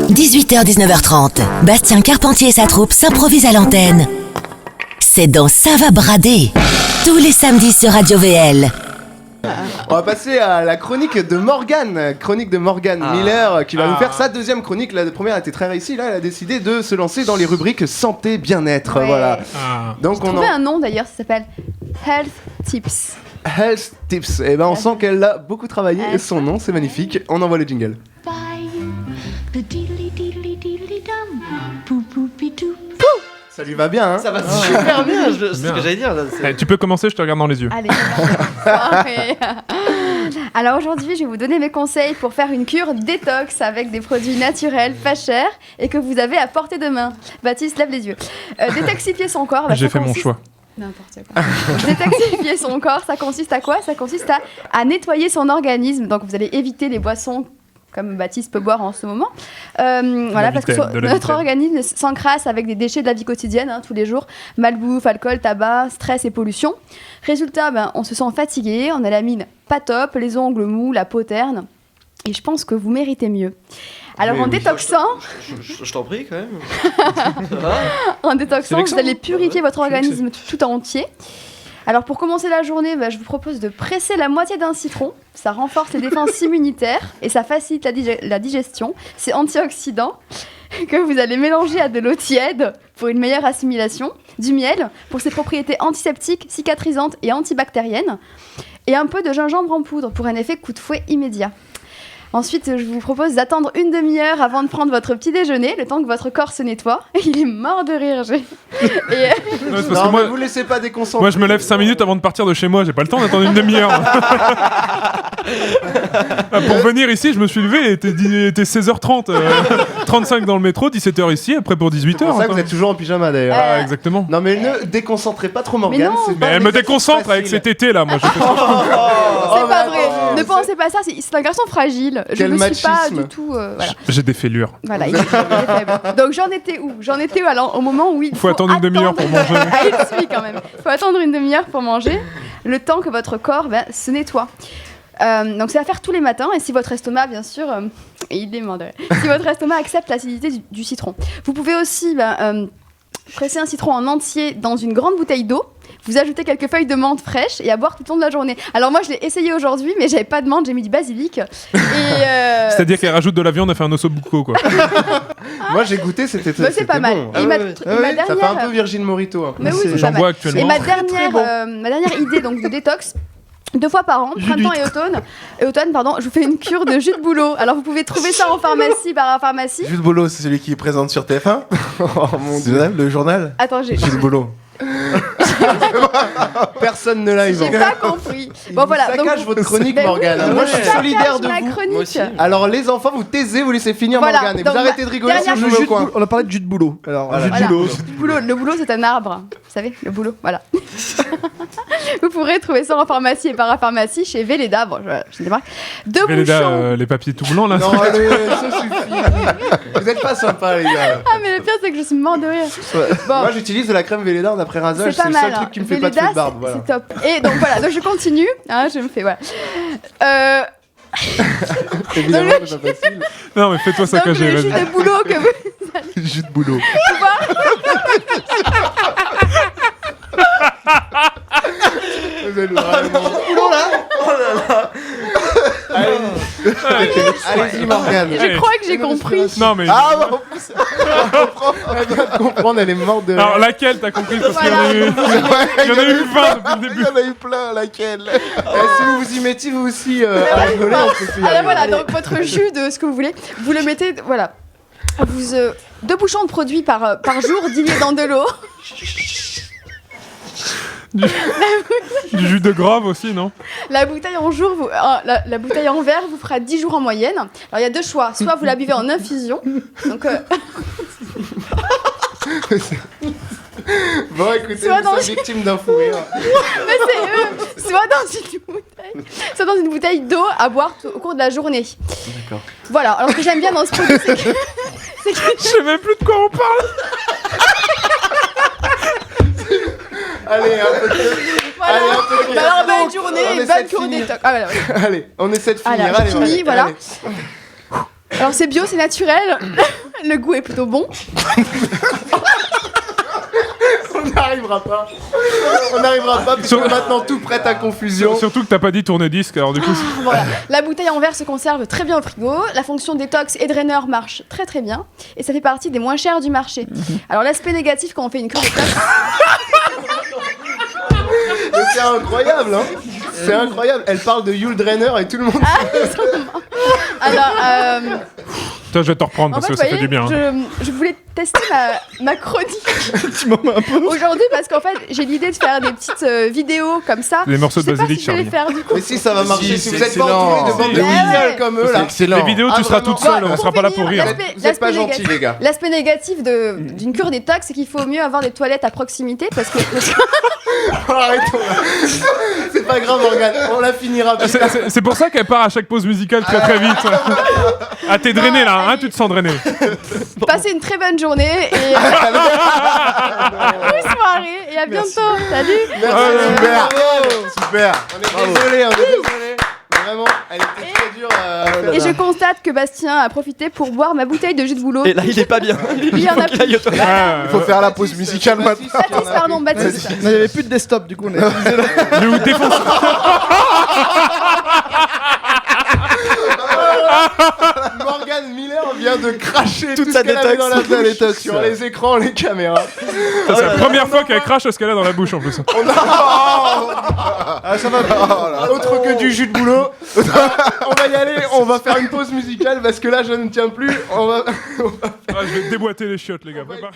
18h, 19h30. Bastien Carpentier et sa troupe s'improvisent à l'antenne. C'est dans Ça va brader. Tous les samedis sur Radio VL. On va passer à la chronique de Morgane Miller, qui va nous faire sa deuxième chronique. La première a été très réussie, là elle a décidé de se lancer dans les rubriques santé bien-être. Ouais. Voilà. Donc J'ai trouvé un nom d'ailleurs, ça s'appelle Health Tips. Health Tips. Et ben on sent qu'elle a beaucoup travaillé et son nom c'est magnifique. On envoie le jingle. Ça lui va bien, hein? Ça va super bien, c'est ce que j'allais dire. Là, tu peux commencer, je te regarde dans les yeux. Allez, alors aujourd'hui, je vais vous donner mes conseils pour faire une cure détox avec des produits naturels, pas chers et que vous avez à portée de main. Baptiste, lève les yeux. Détoxifier son corps. J'ai fait mon choix. N'importe quoi. Détoxifier son corps, ça consiste à quoi? Ça consiste à nettoyer son organisme. Donc vous allez éviter les boissons comme Baptiste peut boire en ce moment. Voilà, parce que notre organisme s'encrasse avec des déchets de la vie quotidienne, tous les jours. Malbouffe, alcool, tabac, stress et pollution. Résultat, on se sent fatigué, on a la mine pas top, les ongles mous, la peau terne. Et je pense que vous méritez mieux. Alors en détoxant... Je t'en prie quand même. En détoxant, vous allez purifier votre organisme tout entier. Alors pour commencer la journée, je vous propose de presser la moitié d'un citron. Ça renforce les défenses immunitaires et ça facilite la digestion. C'est antioxydant que vous allez mélanger à de l'eau tiède pour une meilleure assimilation. Du miel pour ses propriétés antiseptiques, cicatrisantes et antibactériennes. Et un peu de gingembre en poudre pour un effet coup de fouet immédiat. Ensuite, je vous propose d'attendre une demi-heure avant de prendre votre petit déjeuner, le temps que votre corps se nettoie. Il est mort de rire, Non, mais vous laissez pas déconcentrer. Moi, je me lève 5 minutes avant de partir de chez moi. J'ai pas le temps d'attendre une demi-heure. Pour venir ici, je me suis levé, il était 16h30. 35 dans le métro, 17h ici, après pour 18h. C'est pour ça que vous êtes toujours en pyjama d'ailleurs. Ah, exactement. Non, mais ne déconcentrez pas trop Morgane. Mais elle me déconcentre avec cet été là. Moi, c'est pas vrai. Ne pensez pas ça, c'est un garçon fragile. Je ne me suis pas du tout. Voilà. J'ai des fêlures. Voilà, il est faible. Donc j'en étais où alors, au moment où il faut attendre une demi-heure pour manger. Il suit quand même. Il faut attendre une demi-heure pour manger, le temps que votre corps se nettoie. Donc c'est à faire tous les matins et si votre estomac, bien sûr, il est mort de rire. Si votre estomac accepte l'acidité du citron. Vous pouvez aussi presser un citron en entier dans une grande bouteille d'eau. Vous ajoutez quelques feuilles de menthe fraîches et à boire tout le long de la journée. Alors moi je l'ai essayé aujourd'hui mais j'avais pas de menthe, j'ai mis du basilic. C'est-à-dire qu'elle rajoute de la viande, elle fait un ossobuco quoi. Moi j'ai goûté, c'était c'est pas mal. Bon. Ma dernière... Ça fait un peu Virgin Morito. Mais oui, j'en bois actuellement. Et ma dernière idée donc de détox. 2 fois par an, printemps et automne, je vous fais une cure de jus de bouleau. Alors vous pouvez trouver ça en pharmacie, parapharmacie. Jus de bouleau, c'est celui qui est présent sur TF1. Oh mon Dieu, le journal. Attends, Jus de bouleau. Personne ne l'a J'ai pas compris. Bon voilà, saccage votre chronique Morgane. Oui, moi je suis solidaire de vous. Moi aussi. Alors les enfants, vous taisez, vous laissez finir Morgane et vous arrêtez de rigoler sur le coin. On a parlé de jus de bouleau. Alors jus de bouleau. Le bouleau c'est un arbre. Vous savez, le bouleau, voilà. Vous pourrez trouver ça en pharmacie et parapharmacie chez Velleda. Bon, je démarque. 2 bouchons. Les papiers tout blancs là. Non, allez, ça suffit. Vous êtes pas sympa les gars. Ah mais le pire c'est que je suis mort de rire. Bon. Moi j'utilise de la crème Velleda en après rasage, c'est le seul truc qui me fait pas de barbe. Voilà. C'est top. Et donc voilà, donc je continue. Je me fais voilà. Évidemment, c'est pas facile. Non mais fais-toi saccager. Le jus de boulot que vous allez... Jus de boulot. Vous êtes vraiment... Boulot là. Oh là là. Allez-y Morgane. Je crois que j'ai compris. Non mais... Ah bon, elle vient de comprendre, elle est morte de rire. Alors laquelle t'as compris? Parce qu'il y en a eu 20 depuis le début. Il y en a eu plein, laquelle? Si vous vous y mettiez vous aussi à rigoler, on peut plus y Alors aller. voilà, donc votre jus de ce que vous voulez, vous le mettez, voilà. 2 bouchons de produit par jour dilués dans de l'eau. Du jus de grave aussi, non? La bouteille la bouteille en verre vous fera 10 jours en moyenne. Alors il y a 2 choix, soit vous la buvez en infusion, donc Bon écoutez, soit vous êtes victime d'un fou rire. mais c'est soit dans une bouteille d'eau à boire au cours de la journée. D'accord. Voilà, alors ce que j'aime bien dans ce produit, c'est que je sais même plus de quoi on parle. Allez, un peu de... Voilà. Allez, un peu de... Alors, bonne journée, bonne cure détox. Ah, voilà. Allez, on essaie de finir. Allez, fini, voilà. Alors c'est bio, c'est naturel. Le goût est plutôt bon. On n'arrivera pas. On n'arrivera pas parce que maintenant tout prête à confusion. Surtout que t'as pas dit tourne-disque, alors du coup. Voilà. La bouteille en verre se conserve très bien au frigo. La fonction détox et draineur marche très très bien. Et ça fait partie des moins chers du marché. Alors l'aspect négatif quand on fait une cure détox... Mais c'est incroyable, hein. C'est incroyable. Elle parle de Yule Drainer et tout le monde... Alors, Toi, je vais te reprendre parce que ça fait du bien. je voulais tester ma chronique aujourd'hui parce qu'en fait j'ai l'idée de faire des petites vidéos comme ça. Les morceaux de basilic, je sais pas si je vais les faire du coup. Mais si, ça va marcher. Si vous êtes pas excellent. entouré de bandes de guignols comme eux, là. Excellent. Les vidéos, tu seras toute seule, on Pour sera pas là pour finir, rire. Vous êtes pas gentils, les gars. L'aspect négatif d'une cure détox, c'est qu'il faut mieux avoir des toilettes à proximité parce que Arrêtons là. C'est pas grave, Morgane. On la finira. C'est pour ça qu'elle part à chaque pause musicale très très vite. Ah, t'es drainé là, hein, tu te sens drainé. passez une très bonne journée et bonne soirée et à bientôt. Salut. Merci, super. Super. On est désolé, on est désolé. Vraiment, elle était très dure. Et je constate que Bastien a profité pour boire ma bouteille de jus de boulot. Et là, il est pas bien. Il y en a plus. Il faut faire la pause musicale maintenant. Baptiste, pardon, Baptiste. Il n'y avait plus de desktop, du coup. On est... Nous défonçons. Morgane Miller vient de cracher Toute tout sa ce qu'elle avait détox. dans la détox sur les écrans, les caméras. C'est la première fois qu'elle crache ce qu'elle a dans la bouche en plus. Ah, ça va pas. Autre que du jus de boulot. On va y aller, on va faire une pause musicale parce que là je ne tiens plus. On va... Ah, je vais déboîter les chiottes, les gars. Préparez.